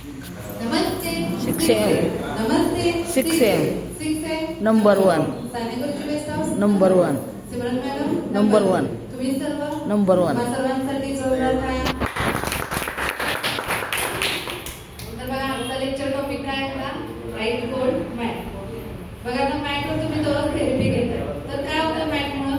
नमस्ते 6 नमस्ते 6 number 1 number 1 Simran madam number 1 तुम्ही सर्व number 1 सर्वांसाठी जोरदार टाळ्या. तर बघा आजचा लेक्चर टॉपिक काय आहे? हाईट कोड मॅट. बघा आता मॅटवर तुम्ही दररोज थेरपी घेताय तर काय होतं मॅटमुळं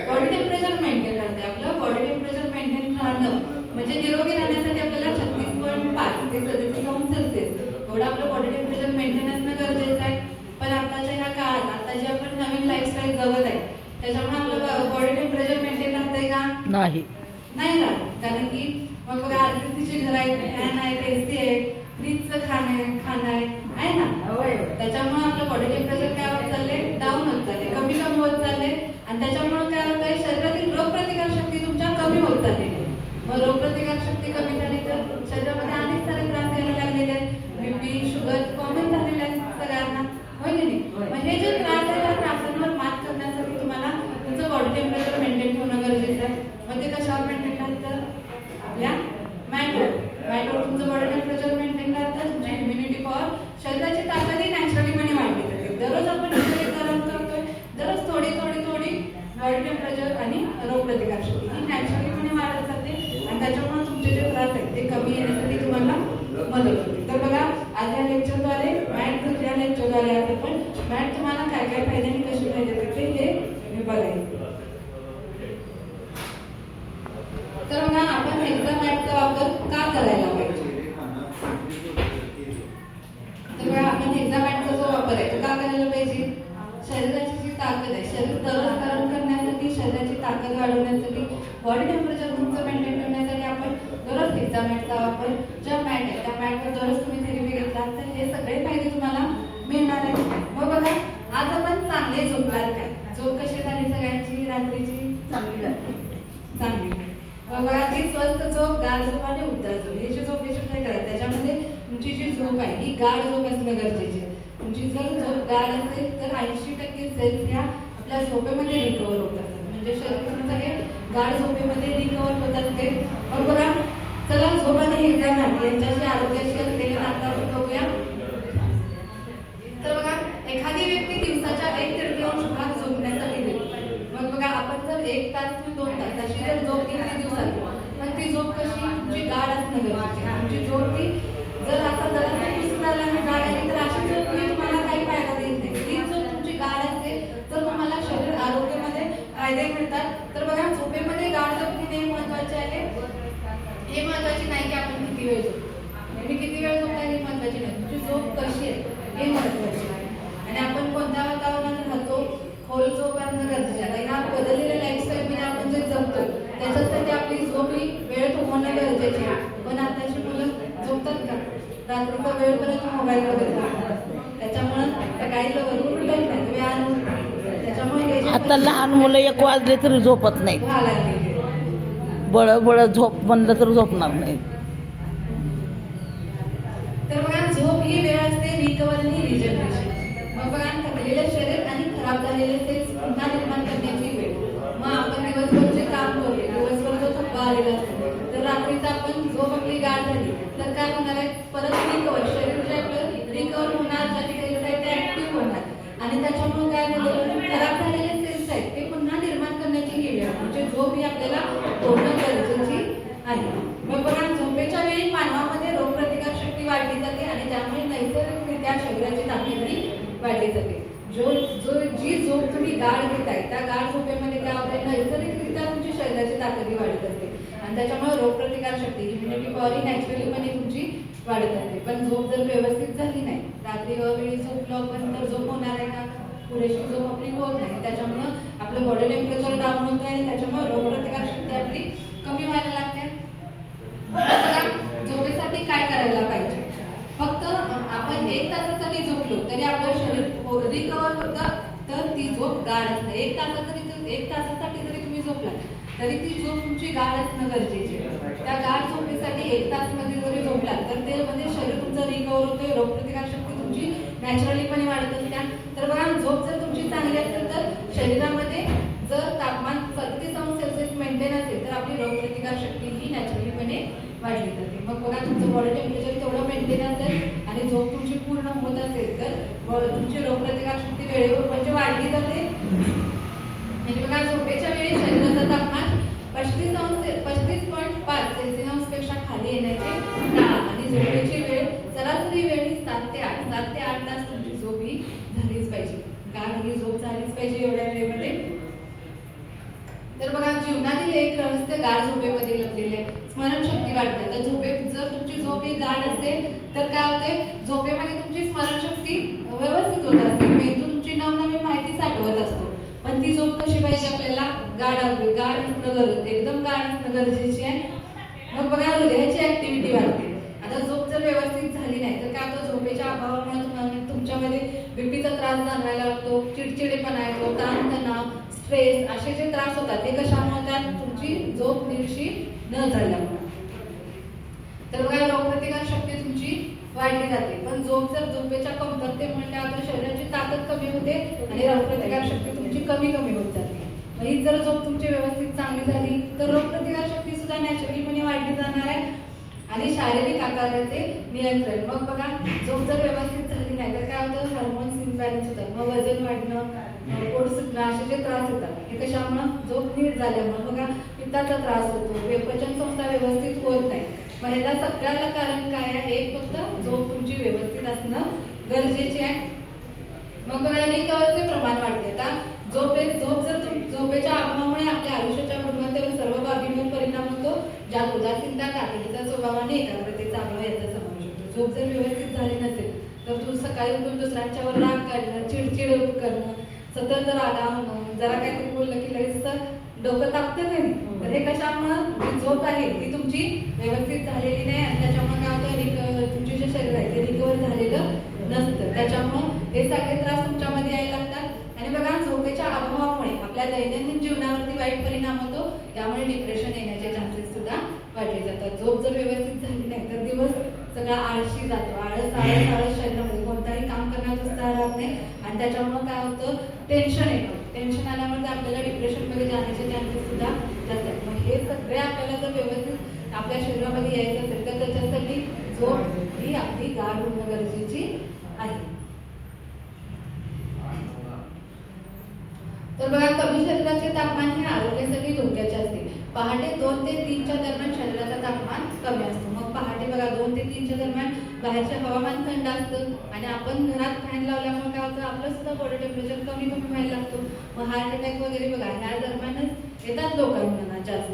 बॉडी टेम्परेचर मेंटेन राहते. आपलं बॉडी टेम्परेचर मेंटेन राहणं म्हणजे निरोगी राहण्यासाठी आपल्याला 36.5 ते 37°C एवढं आपलं बॉडी टेम्परेचर मेंटेन असणं गरजेचं आहे. पण आताच्या ह्या काळात आता जे आपण नवीन लाईफस्टाईल जगत आहे त्याच्यामुळे आपलं बॉडी टेम्परेचर मेंटेन राहतंय का? नाही राहत. कारण की मग बघा आरसीसीची घर आहेत, फॅन आहेत, एसी आहे, फ्रीजचं खाणं आहे ना. त्याच्यामुळे आपलं बॉडी टेम्परेचर काय होत चाललंय? डाऊन होत चालले, कमी होत चालले. आणि त्याच्यामुळे काय होत आहे? शरीरातील रोगप्रतिकार शक्ती तुमच्या कमी होत चालली. मग रोगप्रतिकार शक्ती कमी झाली तर शरीरामध्ये अनेक सारे त्रास यायला लागलेले आहेत. बीपी, शुगर कॉमन झालेले आहेत सगळ्यांना, होय की नाही? मग हे जे त्रास आहे त्या त्रासांवर मात करण्यासाठी तुम्हाला तुमचं बॉडी टेम्परेचर मेंटेन ठेवणं गरजेचं आहे. मग ते कशावर मेंटेन राहतं? आपल्या मॅटवर तुमचं बॉडी टेम्परेचर मेंटेन राहतं. तुमची इम्युनिटी पॉवर, शरीराची ताकदही नॅचरलीपणे वाढली जाते. दररोज आपण गरम करतोय, दररोज थोडी बॉडी टेम्परेचर आणि रोगप्रतिकार शक्ती ही नॅचरलीपणे वाढत जाते आणि त्याच्यामुळे तुमचे जे त्रास आहेत ते कमी येण्यासाठी तुम्हाला मदत होते. तर बघा आज या लेक्चरद्वारे या लेक्चरद्वारे आज आपण मॅट तुम्हाला काय काय फायदे आणि कसे फायदे देते हे बघायचं. तर बघा आपण एक्झाम मॅटचा वापर का करायला पाहिजे? तर बघा आपण एक्झाम मॅटचा जो वापर आहे तो का करायला पाहिजे? शरीराची जी ताकद आहे, शरीर तरल करण्यासाठी, शरीराची ताकद वाढवण्यासाठी, बॉडी टेम्परेचर तुमचं मेंटेन करण्यासाठी आपण दररोज एक्झाम मॅटचा वापर ज्या मॅट आहे त्या मॅटवर दररोज तुम्ही थेरपी घेतला तर हे सगळे फायदे तुम्हाला मिळणार आहे. मग बघा आज आपण चांगले झोपणार काय? झोप कशी झाली सगळ्यांची? रात्रीची चांगली. बघा ती स्वस्थ झोप, गाढ झोप आणि उबदार झोप ही जी झोप काय करा त्याच्यामध्ये तुमची जी झोप आहे ही गाढ झोप असणं गरजेची आहे. तुमची जर झोप गाढ असेल तर 80% सेल्स ह्या आपल्या झोपेमध्ये रिकवर होत असतात. म्हणजे शरीराचं हे गाढ झोपेमध्ये रिकवर होत असते. मग बघा चला झोप आणि एक्झाम यांच्याशी आरोग्याशी असलेले नातं आपण बघूया. तर बघा एखादी व्यक्ती दिवसाच्या 1/3 भाग झोपण्यासाठी देते. मग बघा आपण जर 1 तास किंवा 2 तास अशी जर झोप घेतली दिवसात पण ती झोप कशी? तुमची गाढ असणं गरजेची आहे. तुमची झोप ती जर असा जरा पुसून आला आणि गाढ आली तर अशी झोप तुम्हाला काही फायदा देत नाही. ती झोप तुमची गाढ असते तर तुम्हाला शरीर आरोग्यामध्ये फायदे मिळतात. तर बघा झोपेमध्ये गाढ झोप किती महत्वाची आहे हे महत्वाची नाही की आपण किती वेळ झोपतो. तुम्ही किती वेळ झोपता हे महत्वाची नाही, तुमची झोप कशी आहे हे महत्वाचे आहे. आणि आपण कोणत्या वातावरणात राहतो, खोल झोप आणणं गरजेचं आहे. ह्या बदललेल्या लाईफस्टाईलमध्ये आपण जे जगतो त्याच्यासाठी आपली झोप ही वेळेत होणं गरजेची आहे. पण आताची मुलं झोपतात का? रात्रीचा वेळपर्यंत मोबाईल वगैरे त्याच्यामुळे सकाळी लवकर उठत नाही, व्यायाम त्याच्यामुळे आता लहान मुलं 1 वाजले तरी झोपत नाहीत. बळ झोप म्हणलं तर झोपणार नाही. तर बघा झोप ही वेळ असते रिकव्हर आणि रिजनरेशन. मग बघा थकलेले शरीर आणि खराब झालेले सेल्स पुन्हा निर्माण करण्याची वेळ. मग आपण दिवसभर जे काम करतो, दिवसभर जो थकवा आलेला असतो तर रात्रीचा आपण झोप आपली गाढ झाली तर काय होणार आहे? परत रिकव्हर, शरीर जे आपलं रिकव्हर होणार, ज्याचे सेल्स आहेत ते ऍक्टिव्ह होणार आणि त्याच्यामुळे काय झालं? खराब झालेले सेल्स आहेत ते पुन्हा निर्माण करण्याची ही वेळ. म्हणजे झोप ही आपल्याला होणं गरजेची आहे. मग बघा झोपेच्या वेळी मानवामध्ये रोगप्रतिकार शक्ती वाढली जाते आणि त्यामुळे नैसर्गिकरित्या शरीराची ताकदही वाढली जाते. जी झोप तुम्ही गाढ घेताय त्या गाढ झोपेमध्ये काय होते? नैसर्गिकरित्या तुमची शरीराची ताकदही वाढत असते आणि त्याच्यामुळे रोगप्रतिकार शक्ती, इम्युनिटी पॉवर ही नॅचरलीपणे तुमची वाढत असते. पण झोप जर व्यवस्थित झाली नाही, रात्री अवेळी झोपलो आपण तर झोप होणार आहे का? पुरेशी झोप आपली होत नाही. त्याच्यामुळे आपलं बॉडी टेम्परेचर डाऊन होत आहे आणि त्याच्यामुळे रोगप्रतिकार शक्ती आपली कमी व्हायला लागते. झोपेसाठी काय करायला पाहिजे? फक्त आपण 1 तासासाठी झोपलो तरी आपलं शरीर रिकव्हर होतं तर ती झोप गाढ असते. 1 तासासाठी जरी तुम्ही झोपला तरी ती झोप तुमची गाढ असणं गरजेची आहे. त्या गाढ झोपेसाठी 1 तास मध्ये जरी झोपला तर ते म्हणजे शरीर तुमचं रिकव्हर होते, रोगप्रतिकार शक्ती तुमची नॅचरलीपणे वाढत असते. तर बघा झोप जर तुमची चांगली असेल तर शरीरामध्ये जर तापमान 37°C मेंटेन असेल तर आपली रोगप्रतिकार शक्ती ही नॅचरलीपणे वाढली जाते. मग बघा तुमचं बॉडी टेम्परेचर तेवढं मेंटेन असेल आणि झोप तुमची पूर्ण होत असेल तर तुमची रोगप्रतिकार शक्ती वेळेवर म्हणजे वाढली जाते. म्हणजे बघा झोपेच्या वेळी शरीराचं तापमान 35.5 सेल्सिअस पेक्षा खाली येण्याचे टाळा आणि झोपेची वेळ सरासरी वेळ ही 7 ते 8 तास तुमची झोप ही झालीच पाहिजे. गाढ झोप झालीच पाहिजे एवढ्या वेळेमध्ये. तर बघा जीवनातील एक रहस्य गाढ झोपेमध्ये लपलेले आहे. स्मरणशक्ती वाढते. तर जर तुमची झोप ही गाढ असेल तर काय होते, झोपेमध्ये तुमची स्मरणशक्ती व्यवस्थित होत असते. मेंदू तुमची नवनवीन माहिती साठवत असतो. पण ती झोप कशी पाहिजे आपल्याला, गाढ असणं गरजेचं, एकदम गाढ असणं गरजेची आहे. मग बघा हृदयाची ऍक्टिव्हिटी वाढते. आता झोप जर व्यवस्थित झाली नाही तर काय होतं, झोपेच्या अभावामुळे तुमच्यामध्ये बीपीचा त्रास जाणवायला लागतो, चिडचिडेपणा येतो, ताणतणाव, स्ट्रेस असे जे त्रास होतात ते कशामुळे होतात, तुमची झोप नीटशी न झाल्यामुळे. तर बघा रोगप्रतिकार शक्ती तुमची वाढली जाते. पण झोपेच्या कमतरतेमुळे काय होतं, शरीराची ताकद कमी होते आणि रोगप्रतिकार शक्ती तुमची कमी होत जाते. ही जर झोप तुमची व्यवस्थित चांगली झाली तर रोगप्रतिकार शक्ती सुद्धा नॅचरलीपणे वाढली जाणार आहे. आणि शारीरिक आकाराचे नियंत्रण. मग बघा झोप जर व्यवस्थित झाली नाही तर काय होतं, हार्मोन्स इम्बॅलन्स होतात. मग वजन वाढणं, पोट सुटणं असे जे त्रास होतात हे कशामुळे, झोप नीट झाल्यामुळे. बघा पित्ताचा त्रास होतो, पचन संस्था व्यवस्थित होत नाही. मग ह्याला सगळ्याला कारण काय आहे, एक फक्त झोप तुमची व्यवस्थित असणं गरजेचे आहे. मग बघा रिकव्हरीचे प्रमाण वाढते. आता झोपेच्या अभावामुळे आपल्या आयुष्याच्या गुणवत्तेवर सर्व बाबींवर परिणाम होतो, ज्यात उदासीनता, ताकदीचा स्वभाव आणि एकाग्रतेचा अभाव याचा समावेश होतो. झोप जर व्यवस्थित झाली नसेल तर तू सकाळी उठून दुसऱ्यांच्यावर राग काढणं, चिडचिड करणं, सतत रागा होणं, जरा काहीतरी बोललं की लगेच डोकं तापतं नाही. तर हे कशामुळे, झोप आहे ती तुमची व्यवस्थित झालेली नाही आणि त्याच्यामुळे काय होतं, तुमचे जे शरीर आहे ते रिकवर झालेलं नसतं. त्याच्यामुळे हे सगळे त्रास तुमच्यामध्ये यायला लागतात. आणि बघा झोपेच्या अभावामुळे आपल्या दैनंदिन जीवनावरती वाईट परिणाम होतो. त्यामुळे डिप्रेशन येण्याचे चान्सेस सुद्धा वाढले जातात. झोप जर व्यवस्थित झाली नाही तर दिवस सगळा आळशी जातो. आळस शरीरामध्ये कोणताही काम करण्यात उत्साह राहत नाही आणि त्याच्यामुळे काय होतं, टेन्शन येतं. टेन्शन आल्यामुळे आपल्याला डिप्रेशन मध्ये जाण्याचे चान्सेस सुद्धा जास्त आहेत. मग हे सगळे आपल्याला जर व्यवस्थित आपल्या शरीरामध्ये यायचं असेल तर त्याच्यासाठी झोप ही आपली गाढ होणं गरजेची आहे. तर बघा कमी शरीराचे तापमान हे आरोग्यासाठी धोक्याचे असते. पहाटे 2 ते 3 च्या दरम्यान शरीराचं तापमान कमी असतं. मग पहाटे बघा 2 ते 3 च्या दरम्यान बाहेरचे हवामान थंड असतं आणि आपण घरात फॅन लावल्यामुळे काय होतं, आपलं सुद्धा बॉडी टेम्परेचर कमी व्हायला लागतो. मग हार्ट अटॅक वगैरे बघा ह्या दरम्यानच येतात लोकांना जास्त.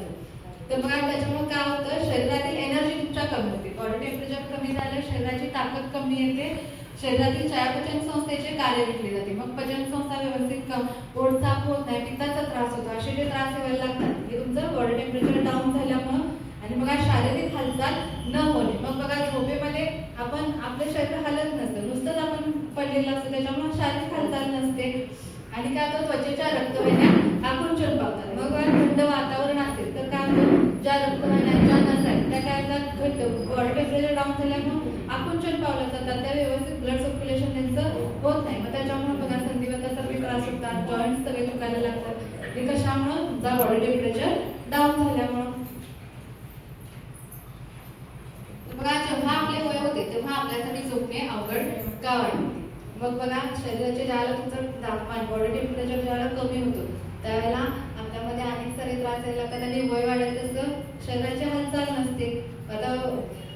तर बघा त्याच्यामुळे काय होतं, शरीरातील एनर्जी तुमच्या कमी होते. बॉडी टेम्परेचर कमी झालं, शरीराची ताकद कमी येते, शरीरातील चयापचन संस्थेचे कार्य घेतले जाते. मग पचन संस्था व्यवस्थित पोट साफ होत नाही, पित्ताचा त्रास होतो, असे जे त्रास व्हायला लागतात हे तुमचं बॉडी टेम्परेचर डाऊन झाल्यामुळं. आणि बघा शारीरिक हालचाल न होणे. मग बघा झोपेमध्ये आपलं शरीर हालत नसतं, नुसतंच आपण पडलेलं असतं, त्याच्यामुळे शारीरिक हालचाल नसते. आणि काय होतं, त्वचेच्या रक्तवाहिन्या आकुंचन पावतात. मग थंड वातावरण असेल तर काय होतं, ज्या रक्तवाहिन्या नसायत त्या काय होतात, घट्ट, बॉडी टेम्परेचर डाऊन झाल्यामुळे आकुंचन पावलं जातात, त्या व्यवस्थित ब्लड सर्क्युलेशन त्यांचं होत नाही. मग त्याच्यामुळे बघा संधिवातासारखे त्रास होतात, जॉईंट सगळे दुखायला लागतात. हे कशामुळे, तुमचा बॉडी टेम्परेचर डाऊन झाल्यामुळे. बघा जेव्हा आपले वय होते तेव्हा आपल्यासाठी झोपणे अवघड का वाटते. मग बघा शरीराचे ज्यावेळेला तुमचं तापमान, बॉडी टेम्परेचर ज्यावेळेला कमी होतो त्यावेळेला आपल्यामध्ये अनेक सारे त्रास यायला लागतात आणि वय वाढत तसं शरीराची हालचाल नसते. आता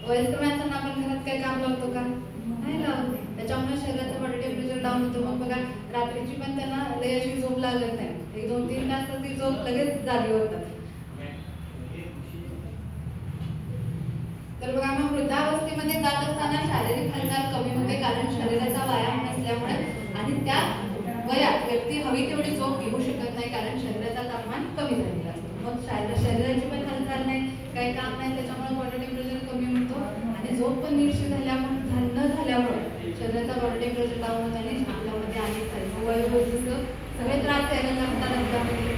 वयस्कर माणसांना आपण घरात काय काम लावतो का, नाही लावत. त्याच्यामुळे शरीराचं बॉडी टेम्परेचर डाऊन होतं. मग बघा रात्रीची पण त्यांना लय अशी झोप लागत नाही, 1-2-3 तास ती झोप लगेच जागी होतात. तर बघा मग वृद्धावस्थेमध्ये जात असताना शारीरिक हालचाल कमी होते, कारण शरीराचा व्यायाम नसल्यामुळे आणि त्या वयात व्यक्ती हवी तेवढी झोप घेऊ शकत नाही, कारण शरीराचा तापमान कमी झालेला असतो. मग शरीराची पण हालचाल नाही, काही काम नाही, त्याच्यामुळे बॉडी टेम्परेचर कमी होतो आणि झोप पण नीटशी न झाल्यामुळे शरीराचा बॉडी टेम्परेचर डाऊन होतो आणि आपल्यामध्ये अनेक वयोवृद्धीचं सगळे त्रास यायला लागतात आपल्यामध्ये.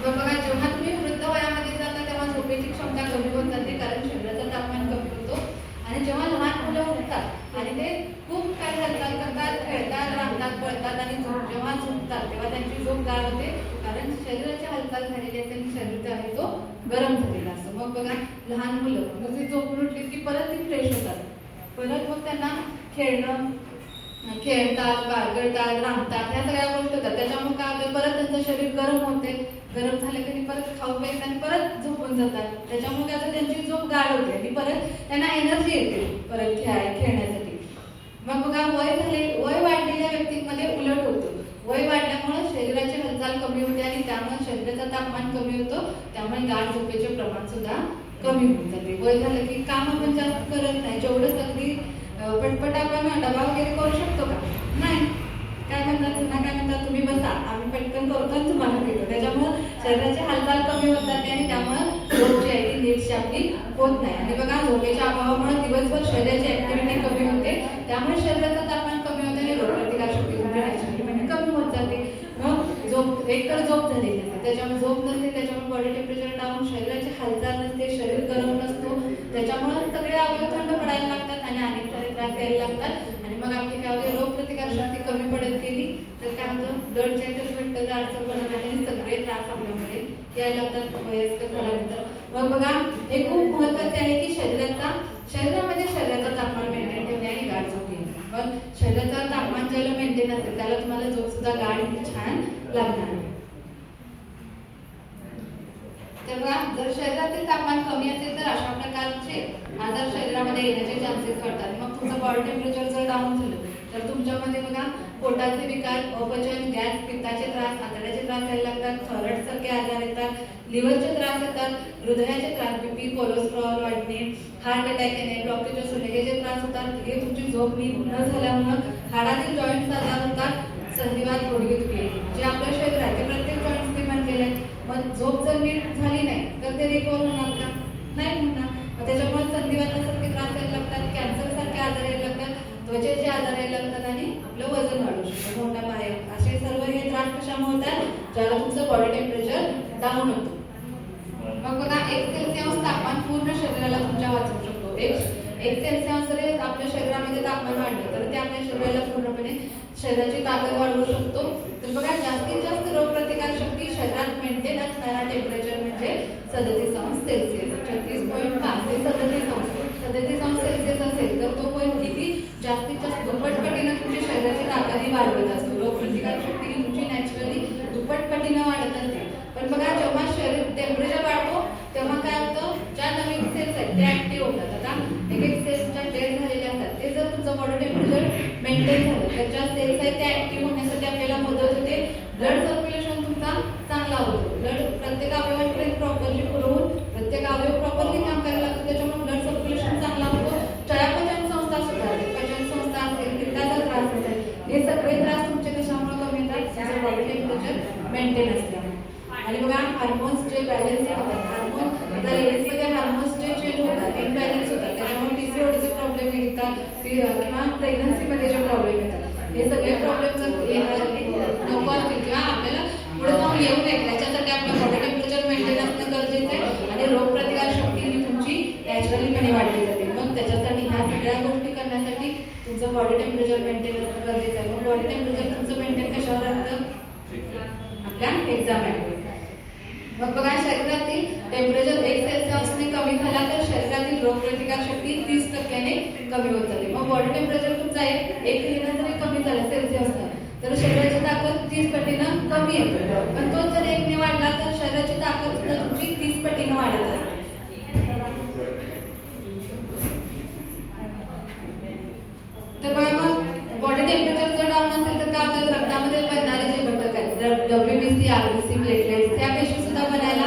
बघा जेव्हा तुम्ही वृद्ध वयामध्ये जाता तेव्हा झोपेची क्षमता कमी होत जाते, कारण शरीराचं तापमान कमी होतो. आणि जेव्हा लहान मुलं उठतात आणि ते खूप काही हालचाल करतात, खेळतात, राहतात, पळतात आणि जेव्हा झोपतात तेव्हा त्यांची झोप गार होते, कारण शरीराची हालचाल झालेली असते आणि शरीर आहे तो गरम झालेला असतो. मग बघा लहान मुलं मग ती झोपून उठली की परत ती फ्रेश होतात, परत मग त्यांना खेळतात, बागडतात, रांगतात, ह्या सगळ्या गोष्टी होतात. त्याच्यामुळे काय होतं, परत त्यांचं शरीर गरम होते, गरम झालं की परत खाऊ प्यायचं आणि परत झोपून जातात. त्याच्यामुळे आता त्यांची झोप गाढ होते आणि परत त्यांना एनर्जी येते परत खेळण्यासाठी. मग बघा वय वाढलेल्या व्यक्तींमध्ये उलट होतं. वय वाढल्यामुळे शरीराची हालचाल कमी होते आणि त्यामुळे शरीराचं तापमान कमी होतं, त्यामुळे गाढ झोपेचे प्रमाण सुद्धा कमी होऊन जाते. वय झालं की काम आपण जास्त करत नाही, जेवढंच अगदी पटपट आपण डबा वगैरे करू शकतो का? नाही. काय म्हणतात जुना, काय म्हणतात, तुम्ही बसा आम्ही पटकन करतो आणि तुम्हाला देतो. त्याच्यामुळे शरीराची हालचाल कमी होत जाते आणि त्यामुळे झोप जी आहे ती नीटशी आपली होत नाही. आणि बघा झोपेच्या अभावामुळे दिवसभर शरीराची ऍक्टिव्हिटी कमी होते, त्यामुळे शरीराचं तापमान कमी होते आणि रोगप्रतिकार शक्ती नॅचरली कमी होत जाते. मग झोप एकतर झोप झालेली नसते, त्याच्यामुळे झोप नसते, त्याच्यामुळे बॉडी टेम्परेचर डाऊन, शरीराची हालचाल नसते, शरीर गरम नसतो, त्याच्यामुळे सगळे अवयव थंड पडायला लागतात आणि अनेक सारे त्रास यायला लागतात. आणि मग आपली काय होते, रोगप्रतिकार शक्ती कमी पडत गेली तर काय होतं, ब्लड चेंजेस घट्ट अडचण बनत आणि सगळे त्रास आपल्यामध्ये यायला लागतात वयस्कर झाल्यानंतर. मग बघा हे खूप महत्वाचे आहे की शरीरामध्ये शरीराचं तापमान मेंटेन ठेवणे आणि गाढ झोप घेणे. मग शरीराचं तापमान ज्याला मेंटेन असेल त्याला तुम्हाला झोप सुद्धा गाढ छान लागणार. तर बघा जर शरीरातील तापमान कमी असेल तर अशा प्रकारचे आजार शरीरामध्ये येण्याचे चान्सेस वाढतात. मग तुमचं बॉडी टेम्परेचर जर डाऊन झालं तर तुमच्यामध्ये बघा पोटाचे विकार, अपचन, गॅस, पित्ताचे त्रास, आतड्याचे त्रास यायला लागतात, थायरॉइड सारखे आजार येतात, लिव्हरचे त्रास येतात, हृदयाचे त्रास, बीपी, कोलेस्ट्रॉल वाढणे, हार्ट अटॅक येणे, ब्लॉकेज असणे, हे जे त्रास होतात हे तुमची झोप नीट न झाल्यामुळे हाडातील जॉईंट्स आजार होतात. संधिवात, गुडघेदुखी, जे आपलं शरीर आहे ते प्रत्येक जॉईंट्स निर्माण केले. मग झोप जर नीट झाली नाही तर ते रिकव्हर होणार का? नाही होणार. त्याच्यामुळे संधिवातासारखे त्रास यायला लागतात, कॅन्सर सारखे आजार यायला लागतात, त्वचेचे आजार यायला लागतात आणि आपलं वजन वाढू शकतं, मोठा पाय, असे सर्व हे त्रास कशामुळे होतात, ज्याला तुमचं बॉडी टेम्परेचर डाऊन होतं. मग बघा 1 सेल्सिअस तापमान पूर्ण शरीराला तुमच्या वाचवू शकतो. 1 सेल्सिअस जरी आपल्या शरीरामध्ये तापमान वाढलं तर ते आपल्या शरीराला पूर्णपणे शरीराची ताकद वाढवू शकतो. तर बघा जास्तीत जास्त रोगप्रतिकार शक्ती शरीरात मेंटेन असणारा टेम्परेचर म्हणजे 37 अंश सेल्सिअस, 36.5 ते 37 अंश सेल्सिअस असेल तर तो पॉईंट किती जास्तीत जास्त दुप्पटपटीनं तुमच्या शरीराची ताकद वाढवत असतो. रोगप्रतिकार शक्ती तुमची नॅचरली दुप्पटपटीनं वाढत असते. पण बघा जेव्हा शरीर टेम्परेचर वाढतो तेव्हा काय होतं, ज्या नवीन सेल्स आहेत ते ऍक्टिव्ह होतात. आता एक सेल्स ज्या डेड झालेले असतात ते जर तुमचं बॉडी टेम्परेचर मेंटेन झालं तर ज्या सेल्स आहेत त्या ऍक्टिव्ह होण्यासाठी आपल्याला मदत होते. ब्लड सर्क्युलेशन तुमचा चांगला होतो, ब्लड प्रत्येक अवयवांपर्यंत प्रॉपरली पुरवून प्रत्येक अवयव प्रॉपरली काम करायला लागतो, त्याच्यामुळे ब्लड सर्क्युलेशन चांगला होतो. चयापचन संस्था सुधारते, पचन संस्था असेल, पित्ताचा त्रास असेल, हे सगळे त्रास तुमचे कशामुळे कमी होतात, बॉडी टेम्परेचर मेंटेन असते. आणि बघा हार्मोन्स जे बॅलन्स होतात, हार्मोन लेडीजमध्ये हार्मोन्स जे चेंज होतात, इनबॅलन्स होतात, त्याच्यामुळे पीसीओडीचे प्रॉब्लेम येतात किंवा प्रेग्नन्सीमध्ये जे प्रॉब्लेम येतात, हे सगळे प्रॉब्लेम जर नको असतील किंवा आपल्याला पुढे जाऊन येऊ नये त्याच्यासाठी आपलं बॉडी टेम्परेचर मेंटेन असणं गरजेचं आहे. आणि रोगप्रतिकार शक्ती ही तुमची नॅचरलीपणे वाढली जाते. मग त्याच्यासाठी ह्या सगळ्या गोष्टी करण्यासाठी तुमचं बॉडी टेम्परेचर मेंटेन असणं गरजेचं आहे. मग बॉडी टेम्परेचर तुमचं मेंटेन कशावर असतं, आपल्या एक्झाम आहे. मग बघा शरीरातील टेम्परेचर 1 सेल्सिअसने कमी झाला तर शरीरातील रोगप्रतिकार शक्ती 30% कमी होत जाते. मग बॉडी टेम्परेचर तुमचा 1 जरी कमी झाला सेल्सिअसनं तर शरीराची ताकद 30 पटीनं कमी येते. पण तो जर 1 ने वाढला तर शरीराची ताकद सुद्धा तुमची 30 पटीनं वाढत असते. तर बघा मग बॉडी टेम्परेचर जर डाऊन असेल तर काय होतं, रक्तामध्ये बनणारे जे घटक आहेत WBC, RBC, प्लेटलेट्स त्या पेशी सुद्धा बनायला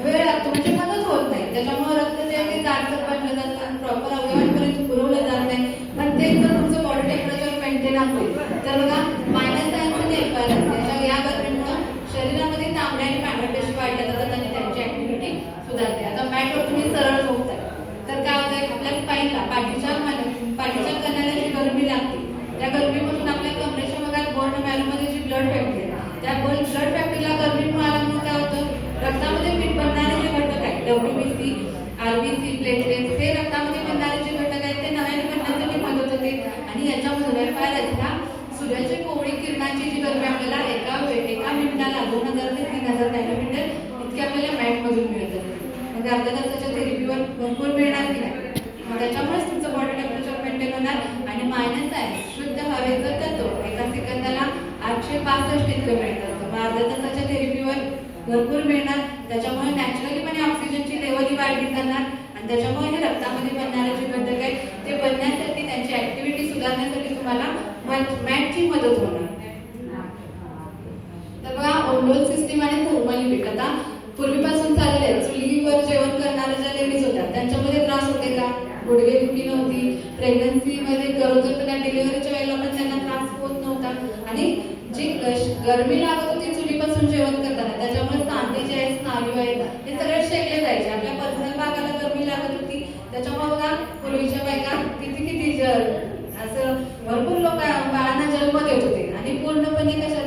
वेळ लागतो, म्हणजे मदत होत नाही. त्याच्यामुळे रक्त जे आहे ते जाडसर बनलं जातं, प्रॉपर अवयवांपर्यंत पुरवलं जात नाही. पण ते जर तुमचं बॉडी टेम्परेचर मेंटेन असेल तर बघा -100 या गरमीमुळे शरीरामध्ये तांबड्या आणि पांढऱ्या पेशी वाढल्या जातात आणि त्यांची ऍक्टिव्हिटी सुधारते. आता मॅटवर तुम्ही सरळ झोपताय तर काय होतंय, आपल्या स्पाईनला पाठीच्या कण्याला जी गरमी लागते त्या गरमीमधून आपल्या कमरेच्या भागात बोन मॅरोमध्ये जी ब्लड फॅक्टरी त्या ब्लड फॅक्टरीला गरमी मिळाल्यामुळे काय होतं, रक्तामध्ये बनणारे जे घटक आहेत WBC, RBC, प्लेटलेट्स हे रक्तामध्ये बनणारे जे घटक आहेत ते नव्याने बनण्यासाठी मदत होते. आणि याच्यामध्ये ह्या सूर्याची कोवळी किरणाची जी गरमी आपल्याला एका मिनिटाला 2000 ते 3000 नॅनोमीटर इतकी आपल्याला मॅट मधून मिळत असते. म्हणजे अर्ध्या तासाच्या स्पष्ट इतकं मिळत असतं. मग अर्ध्या तासाच्या थेरपीवर भरपूर मिळणार. त्याच्यामुळे नॅचरलीपणे ऑक्सिजनची लेवल वाढली जाणार आणि त्याच्यामुळे हे रक्तामध्ये बनणारे जे घटक आहेत ते बनण्यासाठी, त्यांची ऍक्टिव्हिटी सुधारण्यासाठी तुम्हाला मॅटची मदत होणार. तर बघा, ओंडोल सिस्टीम आणि थर्मल आता पूर्वीपासून चाललेले आहेत. चुलीवर जेवण करणाऱ्या ज्या लेडीज होत्या त्यांच्यामध्ये त्रास होते का? गुडघेदुखी नव्हती. प्रेग्नन्सीमध्ये गरोदरपणा डिलिव्हरीच्या वेळेला पण त्यांना त्रास होत नव्हता. आणि जी गरमी लागत होती चुलीपासून जेवण करताना, त्याच्यामुळे सांधे जे आहेत, स्नायू आहेत, हे सगळे शेकले जायचे. आपल्या पर्सनल भागाला गरमी लागत होती. त्याच्यामुळे बघा, पूर्वीच्या बायका किती असं भरपूर लोक बाळांना जन्म देत होते आणि पूर्णपणे कशा